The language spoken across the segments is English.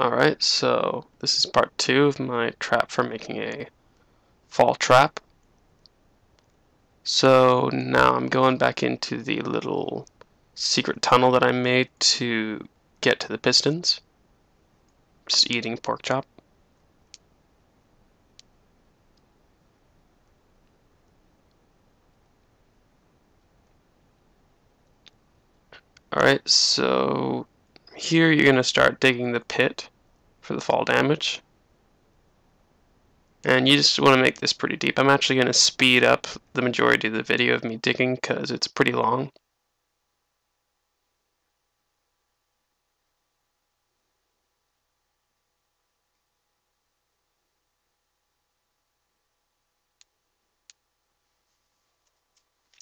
Alright, so this is part 2 of my trap for making a fall trap. So now I'm going back into the little secret tunnel that I made to get to the pistons. Just eating pork chop. Alright, so here you're going to start digging the pit for the fall damage. And you just want to make this pretty deep. I'm actually going to speed up the majority of the video of me digging because it's pretty long.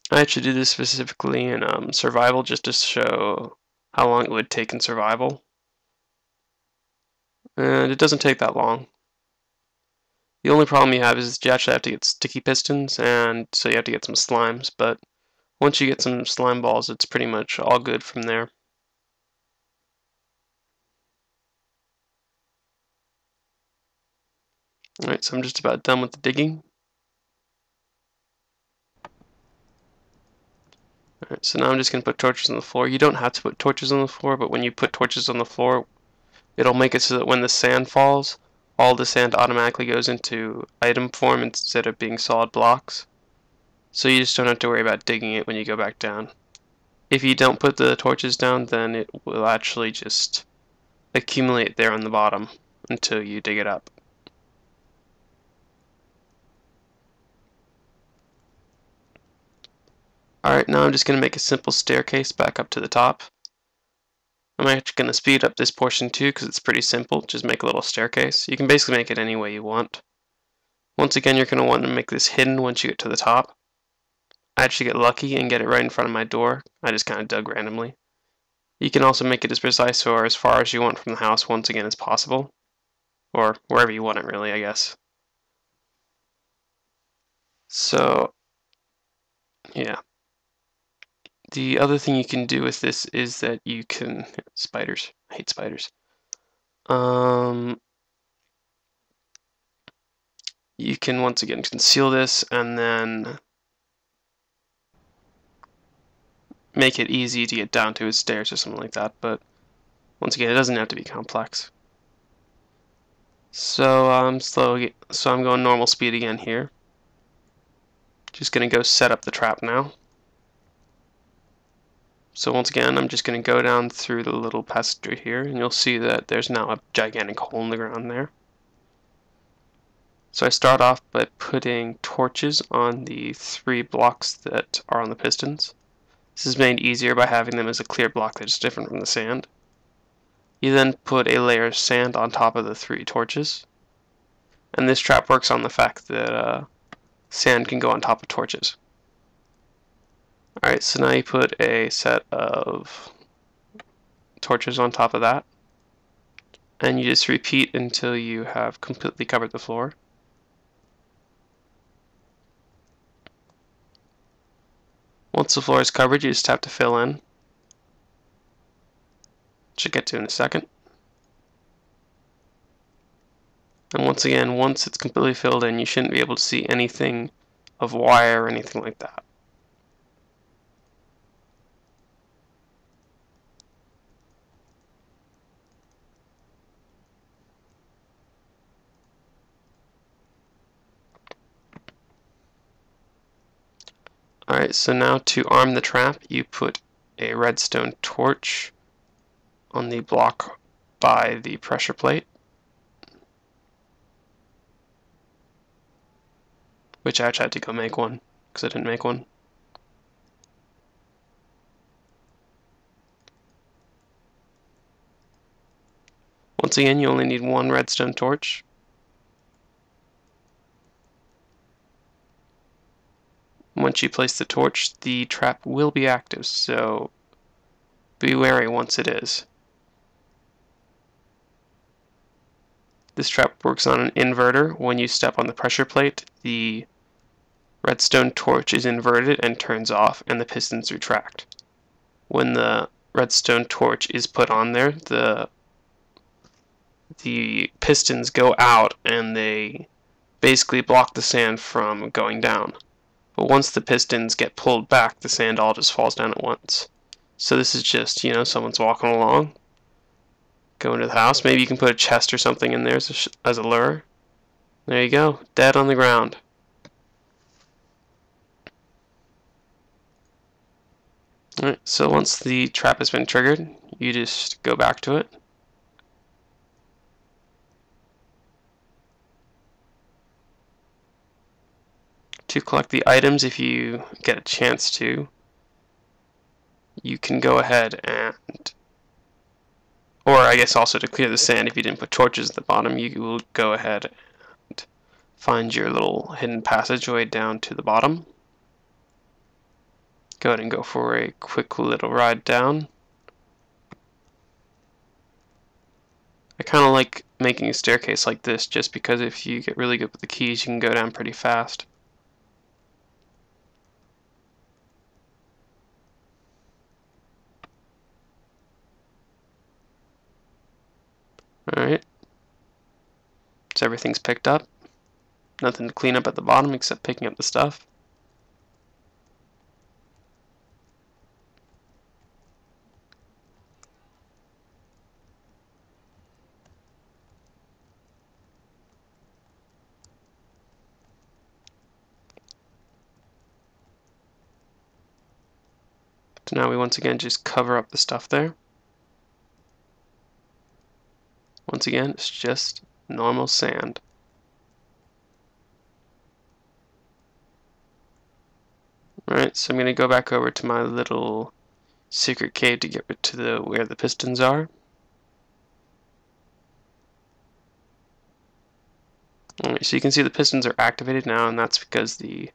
I actually did this specifically in survival just to show how long it would take in survival. And it doesn't take that long. The only problem you have is you actually have to get sticky pistons, and so you have to get some slimes, but once you get some slime balls, it's pretty much all good from there. Alright, so I'm just about done with the digging. Alright, so now I'm just going to put torches on the floor. You don't have to put torches on the floor, but when you put torches on the floor, it'll make it so that when the sand falls, all the sand automatically goes into item form instead of being solid blocks. So you just don't have to worry about digging it when you go back down. If you don't put the torches down, then it will actually just accumulate there on the bottom until you dig it up. Alright, now I'm just going to make a simple staircase back up to the top. I'm actually going to speed up this portion too because it's pretty simple. Just make a little staircase. You can basically make it any way you want. Once again, you're going to want to make this hidden once you get to the top. I actually get lucky and get it right in front of my door. I just kind of dug randomly. You can also make it as precise or as far as you want from the house once again as possible. Or wherever you want it really, I guess. So, yeah. The other thing you can do with this is that you can... Spiders. I hate spiders. You can once again conceal this and then make it easy to get down to his stairs or something like that, but once again, it doesn't have to be complex. So I'm going normal speed again here. Just gonna go set up the trap now. So once again, I'm just going to go down through the little passage here, and you'll see that there's now a gigantic hole in the ground there. So I start off by putting torches on the 3 blocks that are on the pistons. This is made easier by having them as a clear block that's different from the sand. You then put a layer of sand on top of the 3 torches. And this trap works on the fact that sand can go on top of torches. Alright, so now you put a set of torches on top of that, and you just repeat until you have completely covered the floor. Once the floor is covered, you just have to fill in. Should get to in a second. And once again, once it's completely filled in, you shouldn't be able to see anything of wire or anything like that. Alright, so now to arm the trap, you put a redstone torch on the block by the pressure plate, which I actually had to go make one, because I didn't make one. Once again, you only need 1 redstone torch. Once you place the torch, the trap will be active, so be wary once it is. This trap works on an inverter. When you step on the pressure plate, the redstone torch is inverted and turns off, and the pistons retract. When the redstone torch is put on there, the pistons go out and they basically block the sand from going down. But once the pistons get pulled back, the sand all just falls down at once. So this is just, someone's walking along, go into the house. Maybe you can put a chest or something in there as a lure. There you go, dead on the ground. Alright, so once the trap has been triggered, you just go back to it. To collect the items, if you get a chance to, you can go ahead and, or I guess also to clear the sand, if you didn't put torches at the bottom, you will go ahead and find your little hidden passageway down to the bottom. Go ahead and go for a quick little ride down. I kind of like making a staircase like this just because if you get really good with the keys, you can go down pretty fast. Alright, so everything's picked up. Nothing to clean up at the bottom except picking up the stuff. So now we once again just cover up the stuff there. Once again, it's just normal sand. Alright, so I'm going to go back over to my little secret cave to get to where the pistons are. Alright, so you can see the pistons are activated now, and that's because the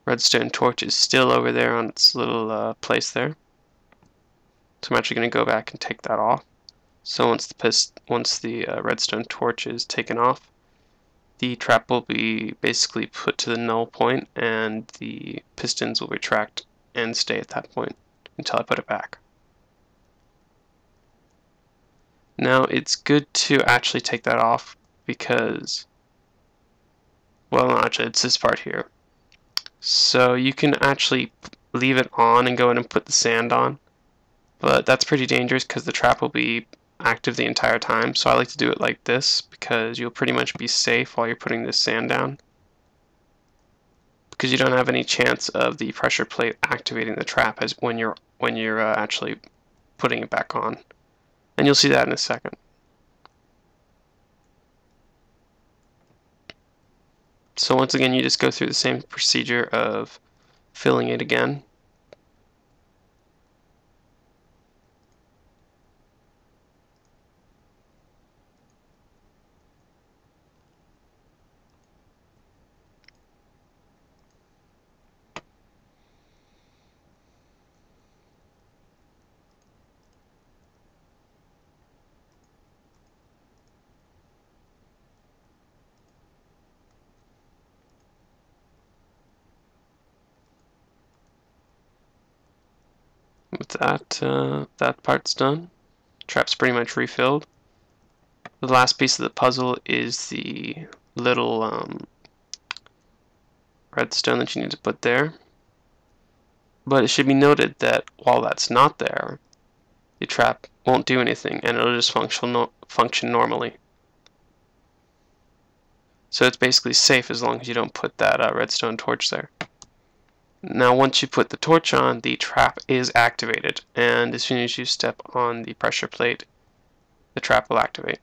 redstone torch is still over there on its little place there. So I'm actually going to go back and take that off. So once the redstone torch is taken off, the trap will be basically put to the null point, and the pistons will retract and stay at that point until I put it back. Now it's good to actually take that off because, well, no, actually it's this part here. So you can actually leave it on and go in and put the sand on, but that's pretty dangerous because the trap will be active the entire time. So I like to do it like this because you'll pretty much be safe while you're putting this sand down, because you don't have any chance of the pressure plate activating the trap as when you're actually putting it back on, and you'll see that in a second. So once again, you just go through the same procedure of filling it again. With that part's done. Trap's pretty much refilled. The last piece of the puzzle is the little redstone that you need to put there. But it should be noted that while that's not there, the trap won't do anything and it'll just function normally. So it's basically safe as long as you don't put that redstone torch there. Now once you put the torch on, the trap is activated, and as soon as you step on the pressure plate, the trap will activate.